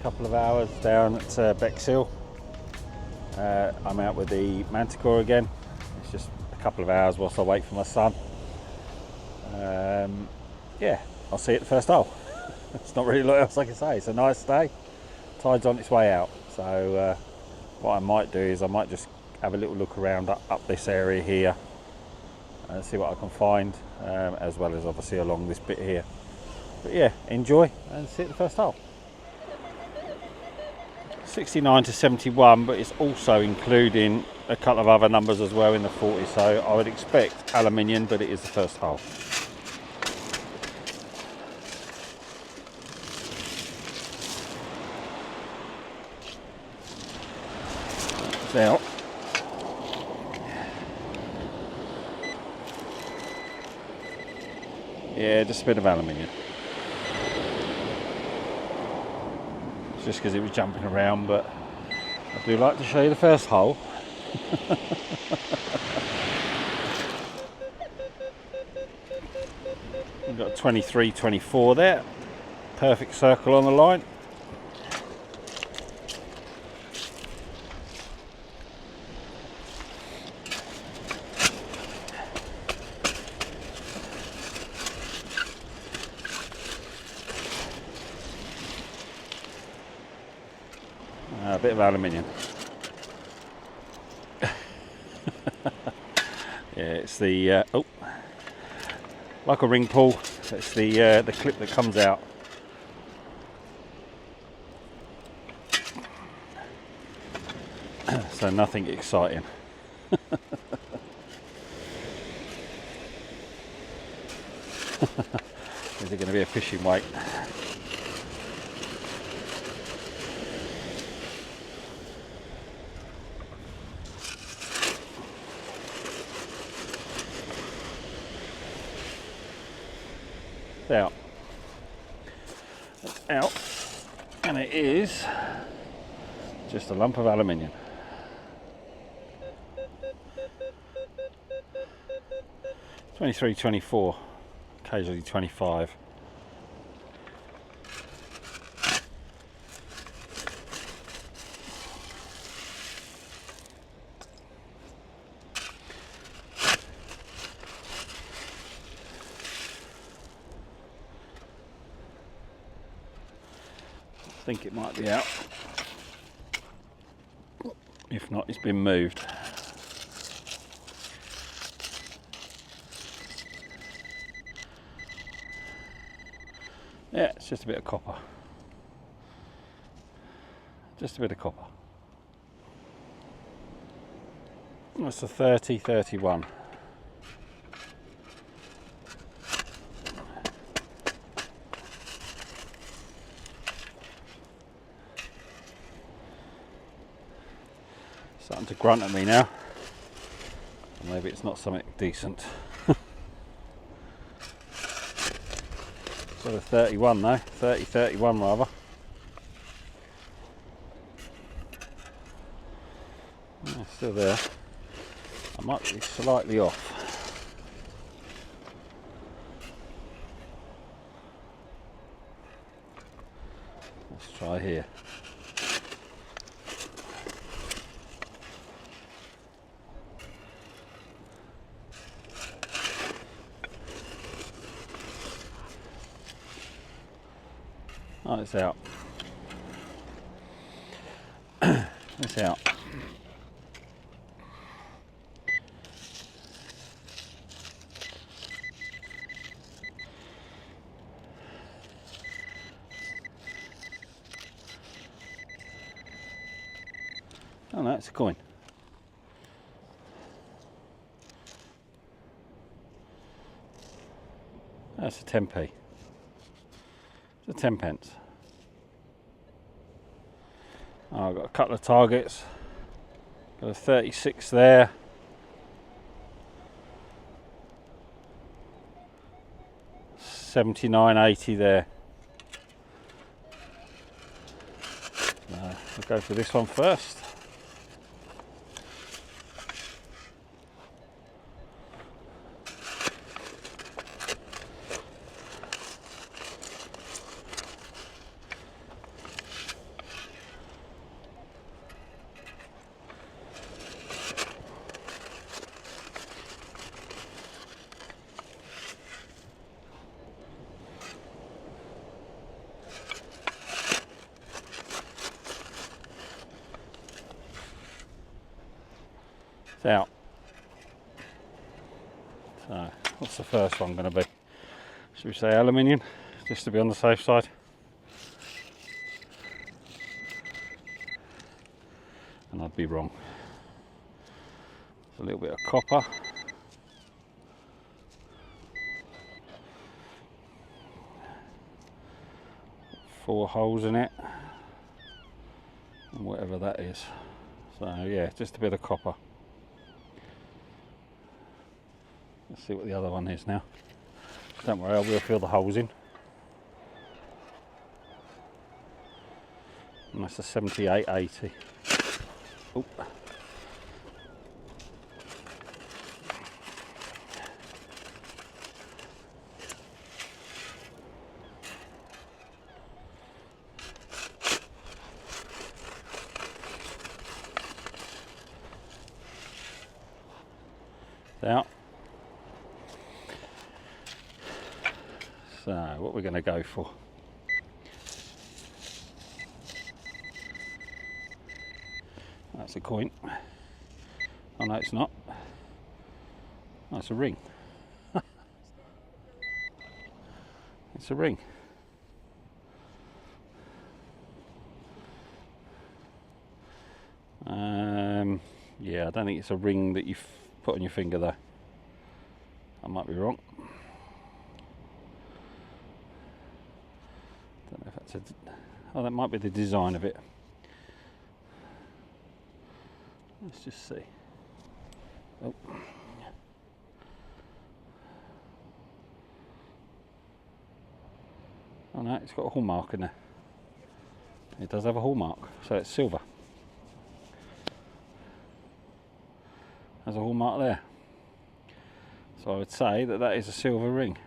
couple of hours down at Bexhill. I'm out with the Manticore again. It's just a couple of hours whilst I wait for my son. Yeah, I'll see you at the first hole. It's not really a lot else I can say. It's a nice day. Tide's on its way out, so what I might do is I might just have a little look around up this area here and see what I can find, as well as obviously along this bit here. But yeah, enjoy and see you at the first hole. 69 to 71, but it's also including a couple of other numbers as well in the 40, so I would expect aluminium, but it is the first hole. It's out. Yeah, just a bit of aluminium. Just because it was jumping around, but I do like to show you the first hole. We've got a 23-24 there, perfect circle on the line. A bit of aluminium. Yeah, it's the like a ring pull. It's the clip that comes out. So nothing exciting. Is it going to be a fishing weight? Out. It's out, and it is just a lump of aluminium. (23, 24), occasionally 25. I think it might be out. If not, it's been moved. Yeah, it's just a bit of copper. Just a bit of copper. That's a 30, 31. Starting to grunt at me now. Maybe it's not something decent. Got a 31 though, 30, 31 rather. Yeah, still there. I might be slightly off. Let's try here. Oh, it's out. It's out. Oh no, it's a coin. That's a 10p. It's a 10 pence. Oh, I've got a couple of targets. Got a 36 there. $79.80 there. I'll go for this one first. It's out. So what's the first one going to be? Should we say aluminium, just to be on the safe side? And I'd be wrong. A little bit of copper. Four holes in it. And whatever that is. So yeah, just a bit of copper. Let's see what the other one is now. Don't worry, I will fill the holes in. And that's a 7880. Oh. Out. So what we're going to go for? That's a coin. Oh no, it's not. That's a ring. It's a ring. Yeah, I don't think it's a ring that you put on your finger though. I might be wrong. Don't know if that's oh, that might be the design of it. Let's just see. Oh. Oh no, it's got a hallmark in there. It does have a hallmark, so it's silver. There's a hallmark there. So I would say that that is a silver ring.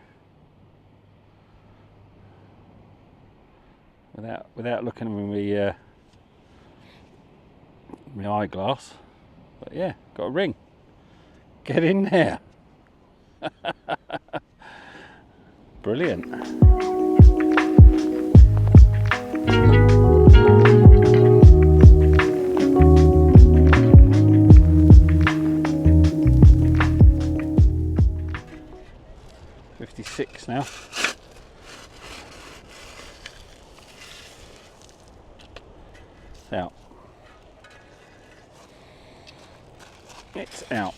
Without looking with my eyeglass. But yeah, got a ring. Get in there. Brilliant. .56 now. Out. It's out.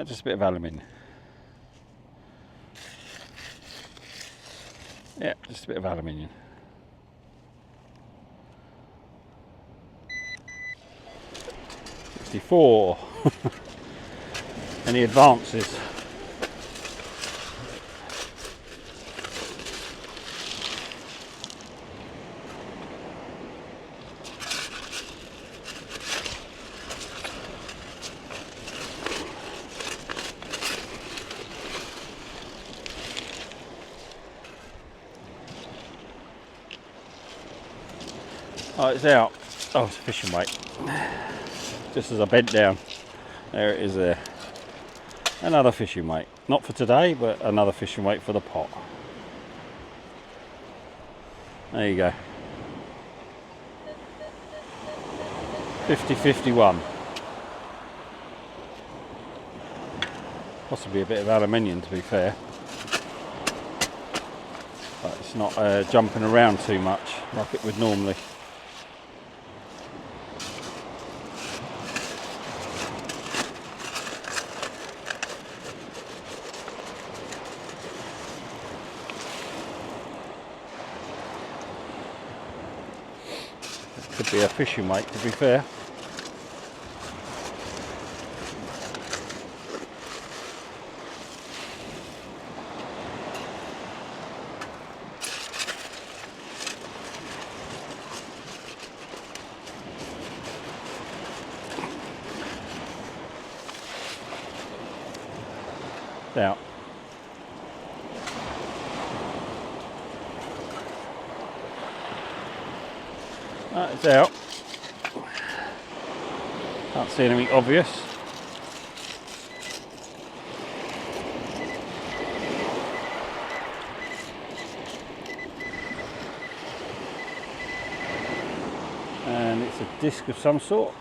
Just a bit of aluminium. Yeah, just a bit of aluminium. .54. Any advances? Oh, it's out. Oh, it's a fishing weight. Just as I bent down, there it is there. Another fishing weight. Not for today, but another fishing weight for the pot. There you go. 50-51. Possibly a bit of aluminium, to be fair. But it's not jumping around too much like it would normally. Could be a fishing weight, to be fair. Out. It's out. Can't see anything obvious. disc of some sort.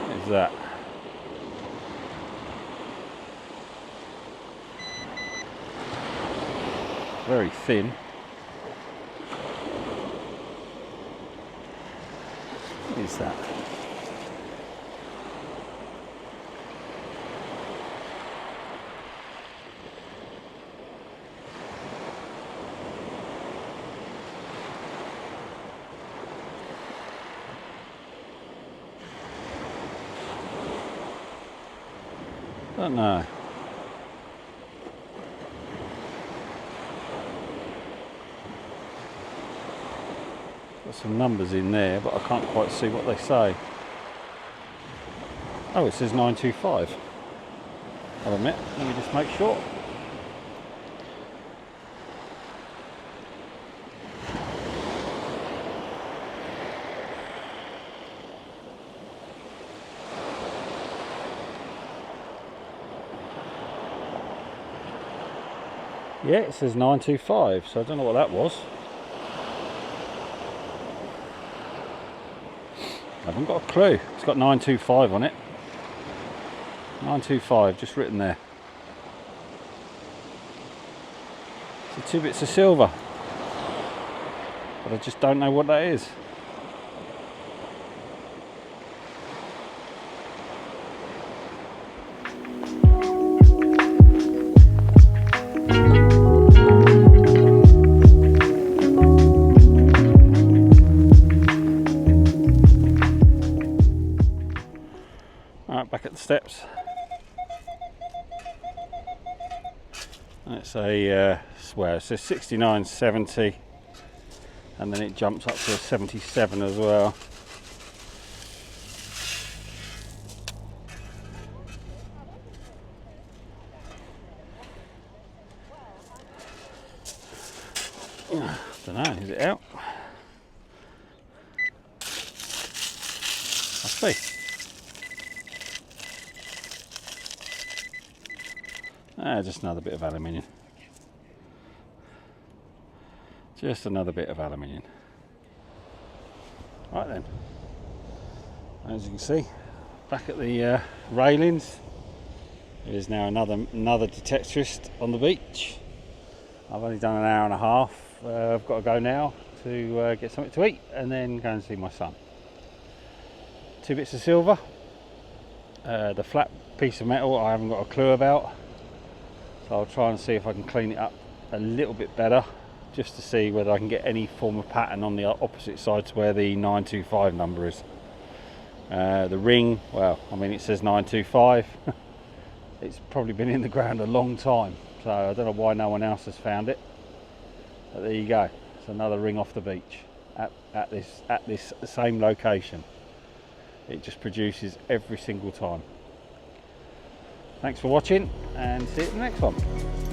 What is that? Very thin. What is that? Don't know. Got some numbers in there, but I can't quite see what they say. Oh, it says 925. I'll admit, let me just make sure. Yeah, it says 925, so I don't know what that was. I haven't got a clue. It's got 925 on it. 925, just written there. So 2 bits of silver. But I just don't know what that is. Back at the steps, and it's a well, it says 69.70, and then it jumps up to a 77 as well. I don't know, is it out? Must be. Just another bit of aluminium. Just another bit of aluminium. Right then, as you can see, back at the railings, there's now another detectorist on the beach. I've only done an hour and a half. I've got to go now to get something to eat and then go and see my son. 2 bits of silver. The flat piece of metal I haven't got a clue about. So I'll try and see if I can clean it up a little bit better, just to see whether I can get any form of pattern on the opposite side to where the 925 number is. The ring, well, I mean, it says 925. It's probably been in the ground a long time, so I don't know why no one else has found it. But there you go. It's another ring off the beach at this same location. It just produces every single time. Thanks for watching, and see you in the next one.